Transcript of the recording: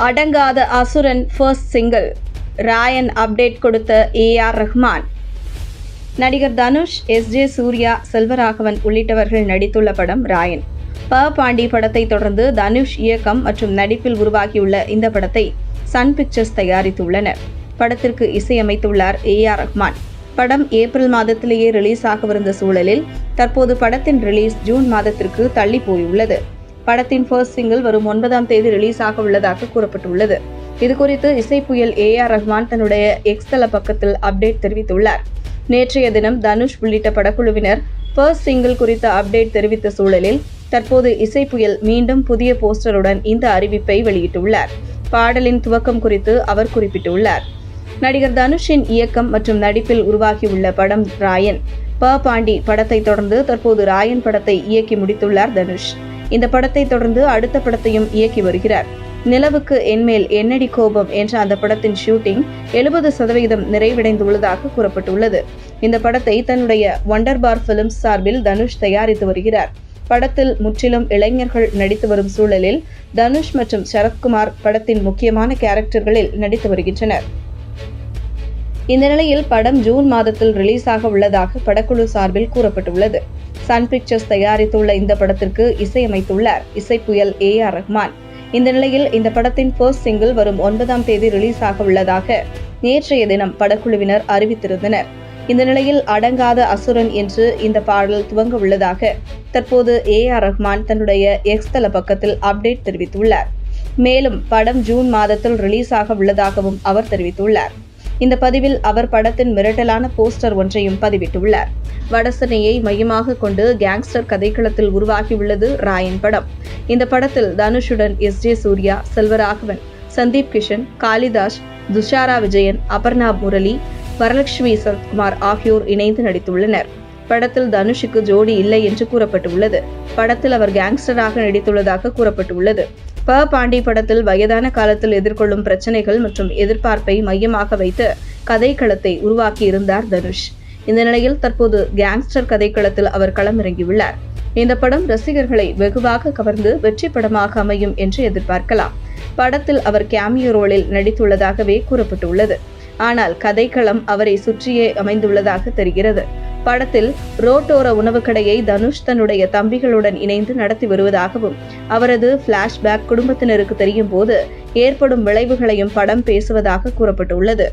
அடங்காத அசுரன் first single Rayan update கொடுத்த AR Rahman. நடிகர் தனுஷ், எஸ்ஜே சூர்யா, செல்வராகவன் உள்ளிட்டவர்கள் நடித்துள்ள படம் ராயன். பாண்டி படத்தை தொடர்ந்து தனுஷ் இயக்கம் மற்றும் நடிப்பில் உருவாகியுள்ள இந்த படத்தை சன் பிக்சர்ஸ் தயாரித்துள்ளனர். படத்திற்கு இசையமைத்துள்ளார் ஏஆர் ரஹ்மான். படம் ஏப்ரல் மாதத்திலேயே ரிலீஸ் ஆகவிருந்த சூழலில் தற்போது படத்தின் ரிலீஸ் ஜூன் மாதத்திற்கு தள்ளி போயுள்ளது. படத்தின் ஃபர்ஸ்ட் சிங்கிள் வரும் 9ஆம் தேதி ரிலீஸ் ஆக உள்ளதாக கூறப்பட்டுள்ளது. இதுகுறித்து இசைப்புயல் ஏஆர் ரஹ்மான் தன்னுடைய எக்ஸ் தள பக்கத்தில் அப்டேட் தெரிவித்துள்ளார். நேற்றைய தினம் தனுஷ் உள்ளிட்ட படக்குழுவினர் ஃபர்ஸ்ட் சிங்கிள் குறித்த அப்டேட் தெரிவித்த சூழலில் தற்போது இசைப்புயல் மீண்டும் புதிய போஸ்டருடன் இந்த அறிவிப்பை வெளியிட்டுள்ளார். பாடலின் துவக்கம் குறித்து அவர் குறிப்பிட்டுள்ளார். நடிகர் தனுஷின் இயக்கம் மற்றும் நடிப்பில் உருவாகியுள்ள படம் ராயன். பாண்டி படத்தை தொடர்ந்து தற்போது ராயன் படத்தை இயக்கி முடித்துள்ளார் தனுஷ். இந்த படத்தை தொடர்ந்து அடுத்த படத்தையும் இயக்கி வருகிறார். நிலவுக்கு என்மேல் என்னடி கோபம் என்ற அந்த படத்தின் ஷூட்டிங் 70% நிறைவடைந்துள்ளதாக கூறப்பட்டுள்ளது. இந்த படத்தை தன்னுடைய வண்டர் பார் பிலிம்ஸ் சார்பில் தனுஷ் தயாரித்து வருகிறார். படத்தில் முற்றிலும் இளைஞர்கள் நடித்து வரும் சூழலில் தனுஷ் மற்றும் சரத்குமார் படத்தின் முக்கியமான கேரக்டர்களில் நடித்து வருகின்றனர். இந்த நிலையில் படம் ஜூன் மாதத்தில் ரிலீஸ் ஆக உள்ளதாக படக்குழு சார்பில் கூறப்பட்டுள்ளது. சன் பிக்சர்ஸ் தயாரித்துள்ள இந்த படத்திற்கு இசையமைத்துள்ளார் இசைப்புயல் ஏஆர் ரஹ்மான். இந்த நிலையில் இந்த படத்தின் ஃபர்ஸ்ட் சிங்கிள் வரும் 9ஆம் தேதி ரிலீஸ் ஆக உள்ளதாக நேற்றைய தினம் படக்குழுவினர் அறிவித்திருந்தனர். இந்த நிலையில் அடங்காத அசுரன் என்று இந்த பாடல் துவங்க உள்ளதாக தற்போது ஏஆர் ரஹ்மான் தன்னுடைய எக்ஸ் தள பக்கத்தில் அப்டேட் தெரிவித்துள்ளார். மேலும் படம் ஜூன் மாதத்தில் ரிலீஸ் ஆக உள்ளதாகவும் அவர் தெரிவித்துள்ளார். இந்த பதிவில் அவர் படத்தின் மிரட்டலான போஸ்டர் ஒன்றையும் பதிவிட்டுள்ளார். வடசென்னையை மையமாக கொண்டு கேங்ஸ்டர் கதைக்களத்தில் உருவாகியுள்ளது ராயன் படம். இந்த படத்தில் தனுஷுடன் எஸ்ஜே சூர்யா, செல்வராகவன், சந்தீப் கிஷன், காளிதாஸ், துஷாரா விஜயன், அபர்ணா முரளி, வரலட்சுமி சரத்குமார் ஆகியோர் இணைந்து நடித்துள்ளனர். படத்தில் தனுஷுக்கு ஜோடி இல்லை என்று கூறப்பட்டுள்ளது. படத்தில் அவர் கேங்ஸ்டராக நடித்துள்ளதாக கூறப்பட்டுள்ளது. பாண்டி படத்தில் வயதான காலத்தில் எதிர்கொள்ளும் பிரச்சனைகள் மற்றும் எதிர்பார்ப்பை மையமாக வைத்து கதைக்களத்தை உருவாக்கியிருந்தார் தனுஷ். இந்த நிலையில் தற்போது கேங்ஸ்டர் கதைக்களத்தில் அவர் களமிறங்கியுள்ளார். இந்த படம் ரசிகர்களை வெகுவாக கவர்ந்து வெற்றி படமாக அமையும் என்று எதிர்பார்க்கலாம். படத்தில் அவர் கேமியோ ரோலில் நடித்துள்ளதாகவே கூறப்பட்டுள்ளது. ஆனால் கதைக்களம் அவரை சுற்றியே அமைந்துள்ளதாக தெரிகிறது. படத்தில் ரோட்டோர உணவு கடையை தனுஷ் தன்னுடைய தம்பிகளுடன் இணைந்து நடத்தி வருவதாகவும் அவரது பிளாஷ்பேக் குடும்பத்தினருக்கு தெரியும் போது ஏற்படும் விளைவுகளையும் படம் பேசுவதாக கூறப்பட்டுள்ளது.